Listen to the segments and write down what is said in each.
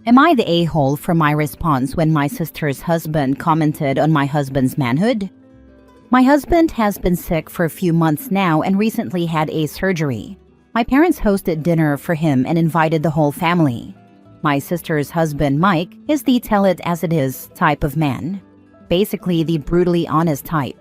Am I the a-hole for my response when my sister's husband commented on my husband's manhood? My husband has been sick for a few months now and recently had a surgery. My parents hosted dinner for him and invited the whole family. My sister's husband, Mike, is the tell-it-as-it-is type of man. Basically, the brutally honest type.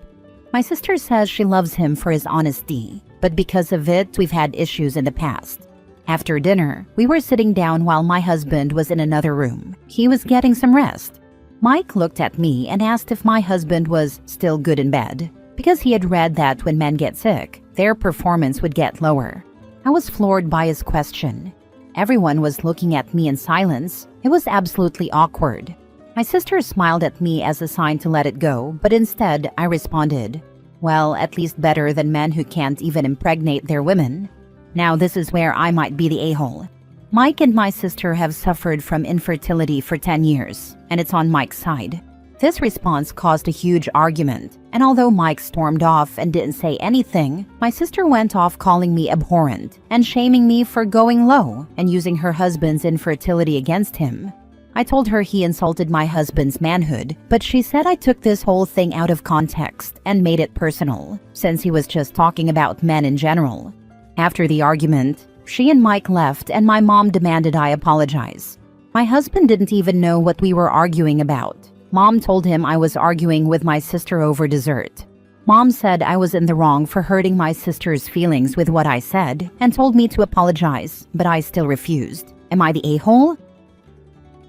My sister says she loves him for his honesty, but because of it, we've had issues in the past. After dinner, we were sitting down while my husband was in another room. He was getting some rest. Mike looked at me and asked if my husband was still good in bed, because he had read that when men get sick, their performance would get lower. I was floored by his question. Everyone was looking at me in silence. It was absolutely awkward. My sister smiled at me as a sign to let it go, but instead I responded, "Well, at least better than men who can't even impregnate their women." Now this is where I might be the a-hole. Mike and my sister have suffered from infertility for 10 years, and it's on Mike's side. This response caused a huge argument, and although Mike stormed off and didn't say anything, my sister went off calling me abhorrent and shaming me for going low and using her husband's infertility against him. I told her he insulted my husband's manhood, but she said I took this whole thing out of context and made it personal, since he was just talking about men in general. After the argument, she and Mike left and my mom demanded I apologize. My husband didn't even know what we were arguing about. Mom told him I was arguing with my sister over dessert. Mom said I was in the wrong for hurting my sister's feelings with what I said and told me to apologize, but I still refused. Am I the a-hole?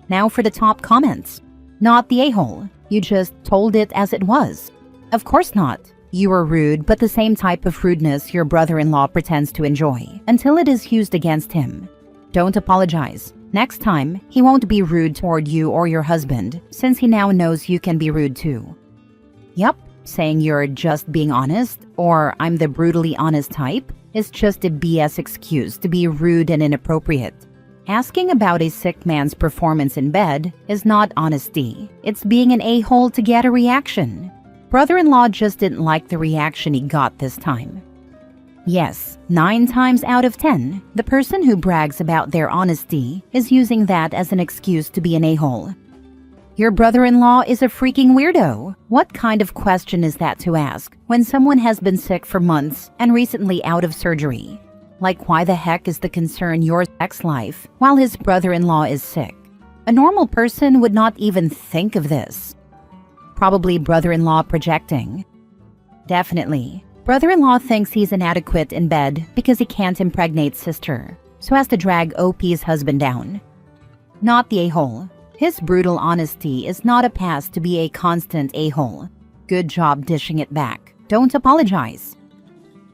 Now for the top comments. Not the a-hole. You just told it as it was. Of course not. You were rude, but the same type of rudeness your brother-in-law pretends to enjoy, until it is used against him. Don't apologize. Next time, he won't be rude toward you or your husband, since he now knows you can be rude too. Yup, saying you're just being honest, or I'm the brutally honest type, is just a BS excuse to be rude and inappropriate. Asking about a sick man's performance in bed is not honesty. It's being an a-hole to get a reaction. Brother-in-law just didn't like the reaction he got this time. Yes, 9 times out of 10, the person who brags about their honesty is using that as an excuse to be an a-hole. Your brother-in-law is a freaking weirdo. What kind of question is that to ask when someone has been sick for months and recently out of surgery? Like, why the heck is the concern your sex life while his brother-in-law is sick? A normal person would not even think of this. Probably brother-in-law projecting. Definitely. Brother-in-law thinks he's inadequate in bed because he can't impregnate sister, so has to drag OP's husband down. Not the a-hole. His brutal honesty is not a pass to be a constant a-hole. Good job dishing it back. Don't apologize.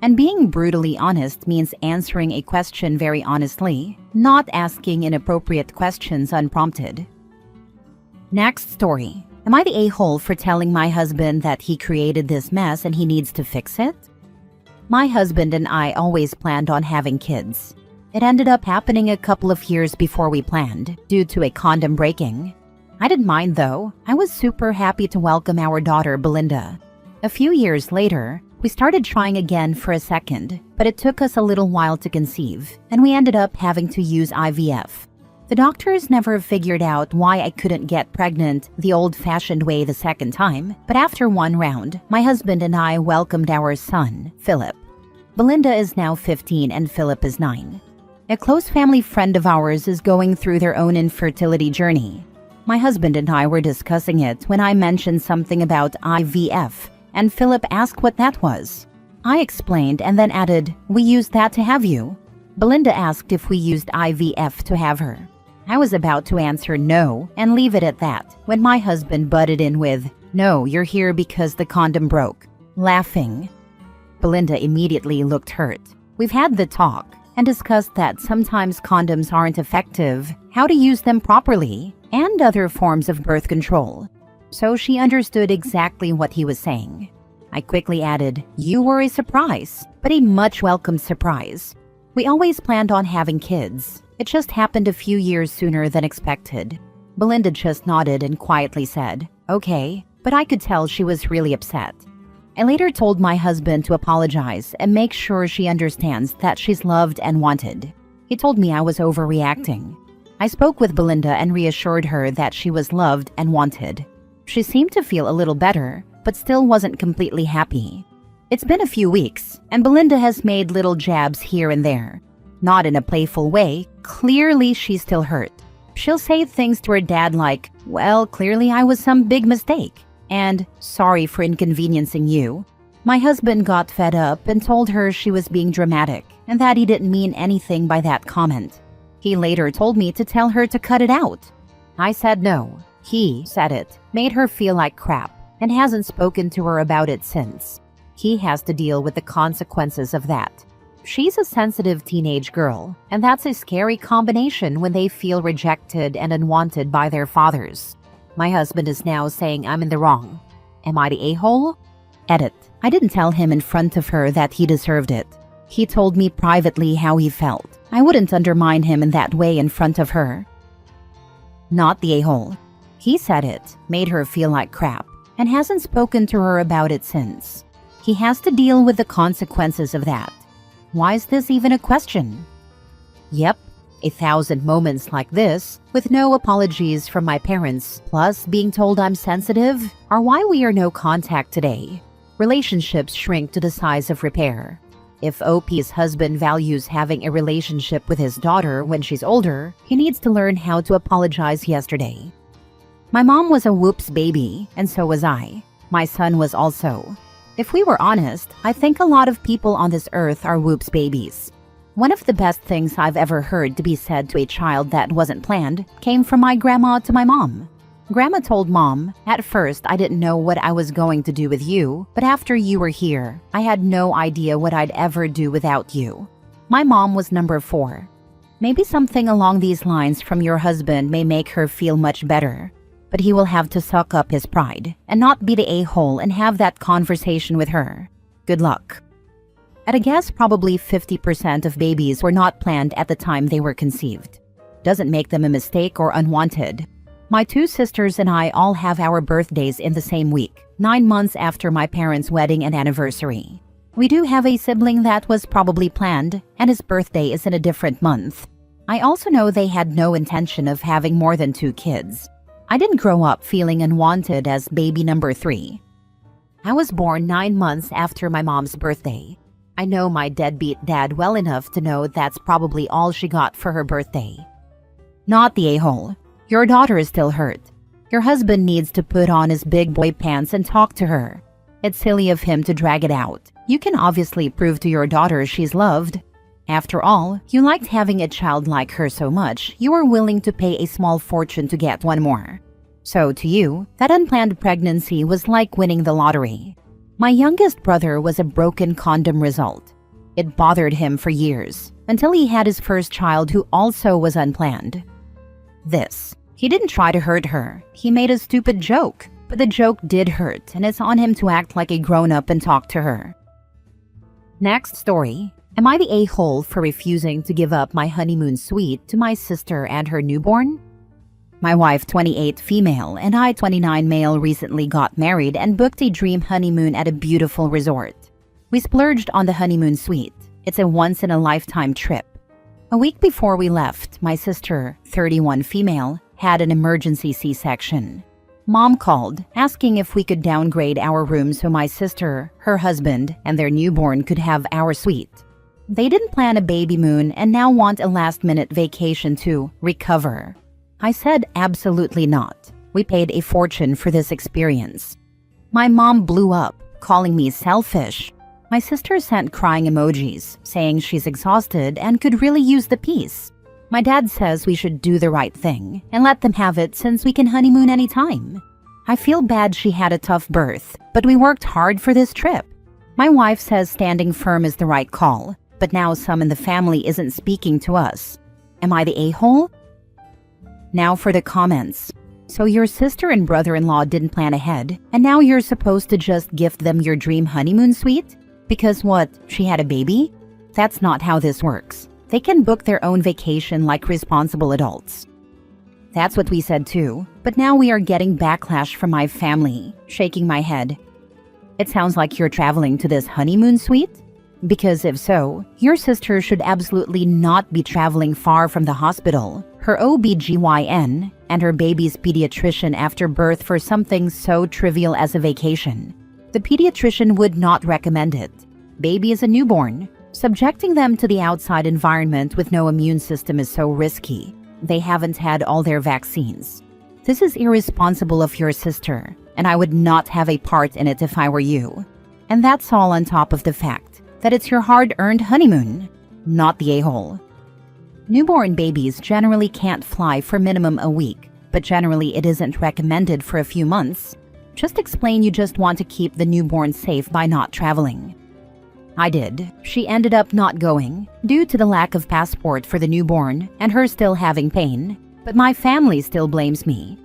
And being brutally honest means answering a question very honestly, not asking inappropriate questions unprompted. Next story. Am I the a-hole for telling my husband that he created this mess and he needs to fix it? My husband and I always planned on having kids. It ended up happening a couple of years before we planned, due to a condom breaking. I didn't mind though. I was super happy to welcome our daughter, Belinda. A few years later, we started trying again for a second, but it took us a little while to conceive, and we ended up having to use IVF. The doctors never figured out why I couldn't get pregnant the old-fashioned way the second time, but after one round, my husband and I welcomed our son, Philip. Belinda is now 15 and Philip is 9. A close family friend of ours is going through their own infertility journey. My husband and I were discussing it when I mentioned something about IVF, and Philip asked what that was. I explained and then added, "We used that to have you." Belinda asked if we used IVF to have her. I was about to answer no and leave it at that when my husband butted in with, "No, you're here because the condom broke," laughing. Belinda immediately looked hurt. We've had the talk and discussed that sometimes condoms aren't effective, how to use them properly, and other forms of birth control. So she understood exactly what he was saying. I quickly added, "You were a surprise, but a much welcomed surprise. We always planned on having kids. It just happened a few years sooner than expected." Belinda just nodded and quietly said, "Okay," but I could tell she was really upset. I later told my husband to apologize and make sure she understands that she's loved and wanted. He told me I was overreacting. I spoke with Belinda and reassured her that she was loved and wanted. She seemed to feel a little better, but still wasn't completely happy. It's been a few weeks, and Belinda has made little jabs here and there. Not in a playful way, clearly she's still hurt. She'll say things to her dad like, "Well, clearly I was some big mistake," and "Sorry for inconveniencing you." My husband got fed up and told her she was being dramatic and that he didn't mean anything by that comment. He later told me to tell her to cut it out. I said no. He said it made her feel like crap and hasn't spoken to her about it since. He has to deal with the consequences of that. She's a sensitive teenage girl, and that's a scary combination when they feel rejected and unwanted by their fathers. My husband is now saying I'm in the wrong. Am I the a-hole? Edit. I didn't tell him in front of her that he deserved it. He told me privately how he felt. I wouldn't undermine him in that way in front of her. Not the a-hole. He said it made her feel like crap and hasn't spoken to her about it since. He has to deal with the consequences of that. Why is this even a question? Yep, 1,000 moments like this, with no apologies from my parents, plus being told I'm sensitive, are why we are no contact today. Relationships shrink to the size of repair. If OP's husband values having a relationship with his daughter when she's older, he needs to learn how to apologize yesterday. My mom was a whoops baby, and so was I. My son was also. If we were honest, I think a lot of people on this earth are whoops babies. One of the best things I've ever heard to be said to a child that wasn't planned came from my grandma to my mom. Grandma told Mom, "At first I didn't know what I was going to do with you, but after you were here, I had no idea what I'd ever do without you." My mom was number 4. Maybe something along these lines from your husband may make her feel much better. But he will have to suck up his pride and not be the a-hole and have that conversation with her. Good luck. At a guess, probably 50% of babies were not planned at the time they were conceived. Doesn't make them a mistake or unwanted. My 2 sisters and I all have our birthdays in the same week, 9 months after my parents' wedding and anniversary. We do have a sibling that was probably planned, and his birthday is in a different month. I also know they had no intention of having more than 2 kids. I didn't grow up feeling unwanted as baby number 3. I was born 9 months after my mom's birthday. I know my deadbeat dad well enough to know that's probably all she got for her birthday. Not the a-hole. Your daughter is still hurt. Your husband needs to put on his big boy pants and talk to her. It's silly of him to drag it out. You can obviously prove to your daughter she's loved. After all, you liked having a child like her so much, you were willing to pay a small fortune to get one more. So to you, that unplanned pregnancy was like winning the lottery. My youngest brother was a broken condom result. It bothered him for years, until he had his first child who also was unplanned. He didn't try to hurt her. He made a stupid joke, but the joke did hurt, and it's on him to act like a grown-up and talk to her. Next story. Am I the a-hole for refusing to give up my honeymoon suite to my sister and her newborn? My wife, 28 female, and I, 29 male, recently got married and booked a dream honeymoon at a beautiful resort. We splurged on the honeymoon suite. It's a once-in-a-lifetime trip. A week before we left, my sister, 31 female, had an emergency C-section. Mom called, asking if we could downgrade our room so my sister, her husband, and their newborn could have our suite. They didn't plan a baby moon and now want a last-minute vacation to recover. I said absolutely not. We paid a fortune for this experience. My mom blew up, calling me selfish. My sister sent crying emojis, saying she's exhausted and could really use the peace. My dad says we should do the right thing and let them have it since we can honeymoon anytime. I feel bad she had a tough birth, but we worked hard for this trip. My wife says standing firm is the right call. But now some in the family isn't speaking to us. Am I the a-hole? Now for the comments. So your sister and brother-in-law didn't plan ahead, and now you're supposed to just gift them your dream honeymoon suite? Because what, she had a baby? That's not how this works. They can book their own vacation like responsible adults. That's what we said too, but now we are getting backlash from my family, shaking my head. It sounds like you're traveling to this honeymoon suite? Because if so, your sister should absolutely not be traveling far from the hospital. her OBGYN, and her baby's pediatrician after birth for something so trivial as a vacation. The pediatrician would not recommend it. Baby is a newborn. Subjecting them to the outside environment with no immune system is so risky. They haven't had all their vaccines. This is irresponsible of your sister, and I would not have a part in it if I were you. And that's all on top of the fact that it's your hard-earned honeymoon, not the a-hole. Newborn babies generally can't fly for minimum a week, but generally it isn't recommended for a few months. Just explain you just want to keep the newborn safe by not traveling. I did. She ended up not going due to the lack of passport for the newborn and her still having pain, but my family still blames me.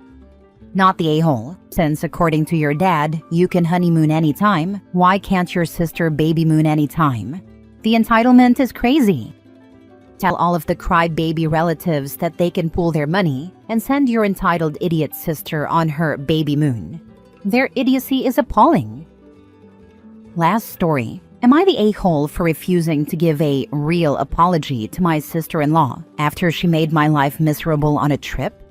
Not the a-hole, since according to your dad, you can honeymoon anytime. Why can't your sister baby moon anytime? The entitlement is crazy. Tell all of the crybaby relatives that they can pool their money and send your entitled idiot sister on her baby moon. Their idiocy is appalling. Last story. Am I the a-hole for refusing to give a real apology to my sister-in-law after she made my life miserable on a trip?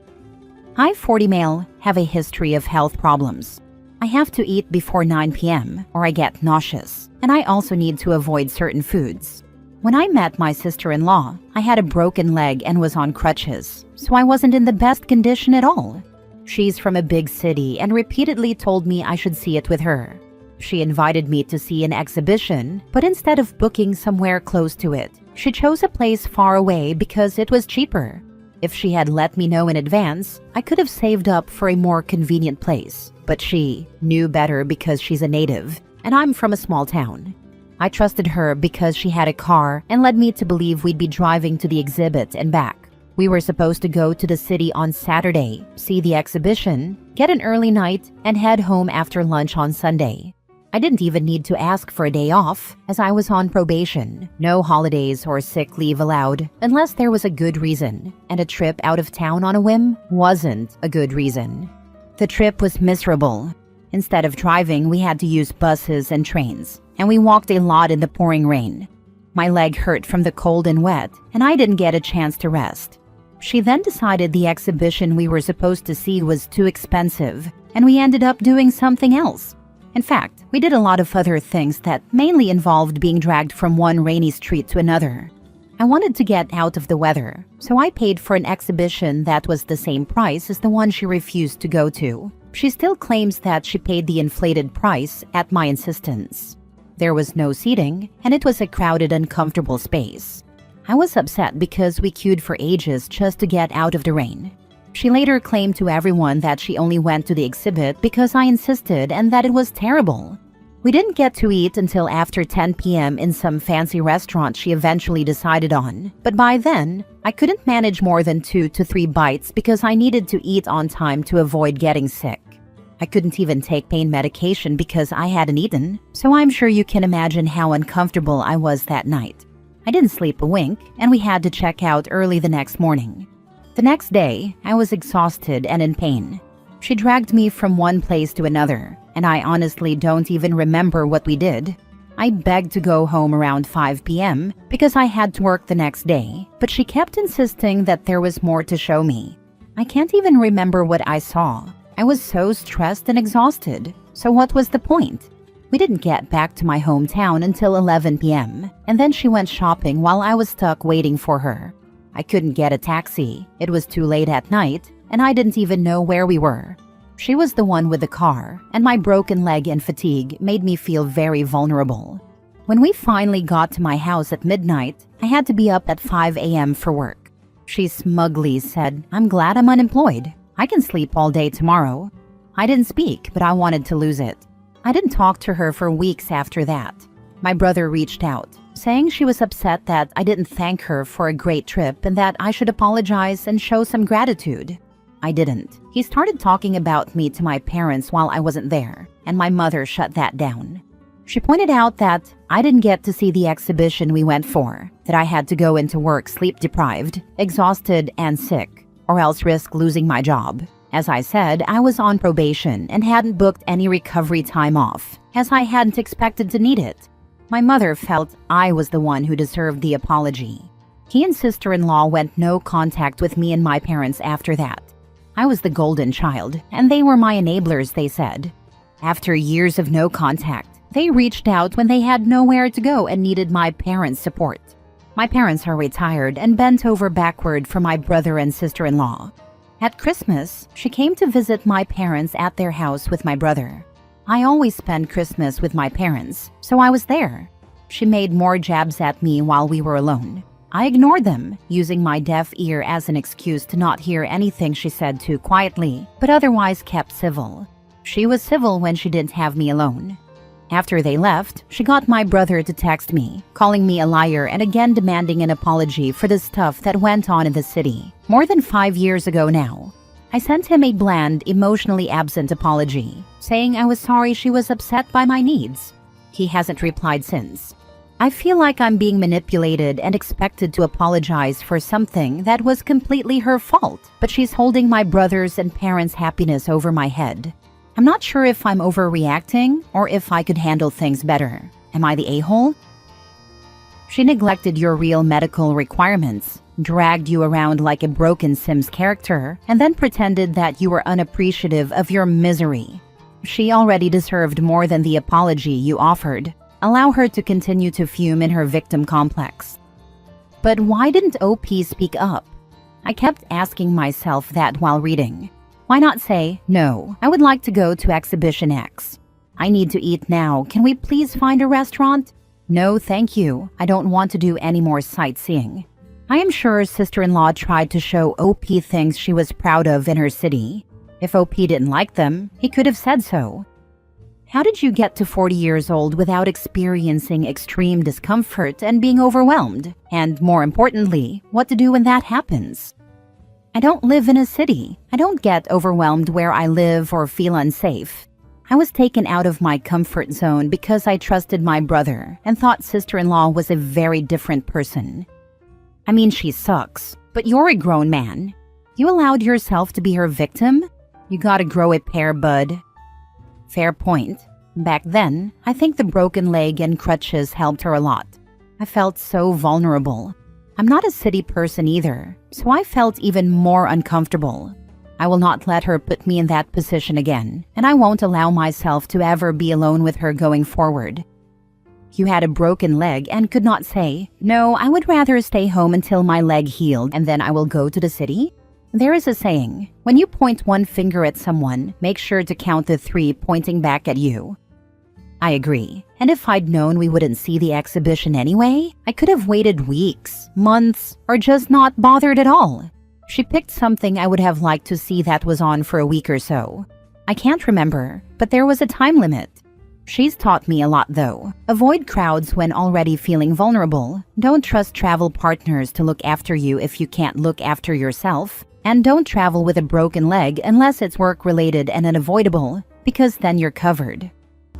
I, 40 male, have a history of health problems. I have to eat before 9 p.m. or I get nauseous, and I also need to avoid certain foods. When I met my sister-in-law, I had a broken leg and was on crutches, so I wasn't in the best condition at all. She's from a big city and repeatedly told me I should see it with her. She invited me to see an exhibition, but instead of booking somewhere close to it, she chose a place far away because it was cheaper. If she had let me know in advance, I could have saved up for a more convenient place, but she knew better because she's a native, and I'm from a small town. I trusted her because she had a car and led me to believe we'd be driving to the exhibit and back. We were supposed to go to the city on Saturday, see the exhibition, get an early night, and head home after lunch on Sunday. I didn't even need to ask for a day off, as I was on probation. No holidays or sick leave allowed, unless there was a good reason, and a trip out of town on a whim wasn't a good reason. The trip was miserable. Instead of driving, we had to use buses and trains, and we walked a lot in the pouring rain. My leg hurt from the cold and wet, and I didn't get a chance to rest. She then decided the exhibition we were supposed to see was too expensive, and we ended up doing something else. In fact, we did a lot of other things that mainly involved being dragged from one rainy street to another. I wanted to get out of the weather, so I paid for an exhibition that was the same price as the one she refused to go to. She still claims that she paid the inflated price at my insistence. There was no seating, and it was a crowded, uncomfortable space. I was upset because we queued for ages just to get out of the rain. She later claimed to everyone that she only went to the exhibit because I insisted and that it was terrible. We didn't get to eat until after 10 p.m. in some fancy restaurant she eventually decided on, but by then, I couldn't manage more than 2 to 3 bites because I needed to eat on time to avoid getting sick. I couldn't even take pain medication because I hadn't eaten, so I'm sure you can imagine how uncomfortable I was that night. I didn't sleep a wink, and we had to check out early the next morning. The next day, I was exhausted and in pain. She dragged me from one place to another, and I honestly don't even remember what we did. I begged to go home around 5 p.m. because I had to work the next day, but she kept insisting that there was more to show me. I can't even remember what I saw. I was so stressed and exhausted, so what was the point? We didn't get back to my hometown until 11 p.m., and then she went shopping while I was stuck waiting for her. I couldn't get a taxi, it was too late at night, and I didn't even know where we were. She was the one with the car, and my broken leg and fatigue made me feel very vulnerable. When we finally got to my house at midnight, I had to be up at 5 a.m. for work. She smugly said, "I'm glad I'm unemployed. I can sleep all day tomorrow." I didn't speak, but I wanted to lose it. I didn't talk to her for weeks after that. My brother reached out, saying she was upset that I didn't thank her for a great trip and that I should apologize and show some gratitude. I didn't. He started talking about me to my parents while I wasn't there, and my mother shut that down. She pointed out that I didn't get to see the exhibition we went for, that I had to go into work sleep-deprived, exhausted, and sick, or else risk losing my job. As I said, I was on probation and hadn't booked any recovery time off, as I hadn't expected to need it. My mother felt I was the one who deserved the apology. He and sister-in-law went no contact with me and my parents after that. I was the golden child, and they were my enablers, they said. After years of no contact, they reached out when they had nowhere to go and needed my parents' support. My parents are retired and bent over backward for my brother and sister-in-law. At Christmas, she came to visit my parents at their house with my brother. I always spend Christmas with my parents, so I was there. She made more jabs at me while we were alone. I ignored them, using my deaf ear as an excuse to not hear anything she said too quietly, but otherwise kept civil. She was civil when she didn't have me alone. After they left, she got my brother to text me, calling me a liar and again demanding an apology for the stuff that went on in the city, more than 5 years ago now. I sent him a bland, emotionally absent apology, saying I was sorry she was upset by my needs. He hasn't replied since. I feel like I'm being manipulated and expected to apologize for something that was completely her fault, but she's holding my brother's and parents' happiness over my head. I'm not sure if I'm overreacting or if I could handle things better. Am I the a-hole? She neglected your real medical requirements, dragged you around like a broken Sims character, and then pretended that you were unappreciative of your misery. She already deserved more than the apology you offered. Allow her to continue to fume in her victim complex. But why didn't OP speak up? I kept asking myself that while reading. Why not say, no, I would like to go to Exhibition X. I need to eat now. Can we please find a restaurant? No, thank you. I don't want to do any more sightseeing. I am sure sister-in-law tried to show OP things she was proud of in her city. If OP didn't like them, he could have said so. How did you get to 40 years old without experiencing extreme discomfort and being overwhelmed? And more importantly, what to do when that happens? I don't live in a city. I don't get overwhelmed where I live or feel unsafe. I was taken out of my comfort zone because I trusted my brother and thought sister-in-law was a very different person. I mean, she sucks, but you're a grown man. You allowed yourself to be her victim? You gotta grow a pair, bud. Fair point. Back then, I think the broken leg and crutches helped her a lot. I felt so vulnerable. I'm not a city person either, so I felt even more uncomfortable. I will not let her put me in that position again, and I won't allow myself to ever be alone with her going forward. You had a broken leg and could not say, no, I would rather stay home until my leg healed and then I will go to the city? There is a saying, when you point one finger at someone, make sure to count the 3 pointing back at you. I agree, and if I'd known we wouldn't see the exhibition anyway, I could have waited weeks, months, or just not bothered at all. She picked something I would have liked to see that was on for a week or so. I can't remember, but there was a time limit. She's taught me a lot though. Avoid crowds when already feeling vulnerable. Don't trust travel partners to look after you if you can't look after yourself. And don't travel with a broken leg unless it's work-related and unavoidable, because then you're covered.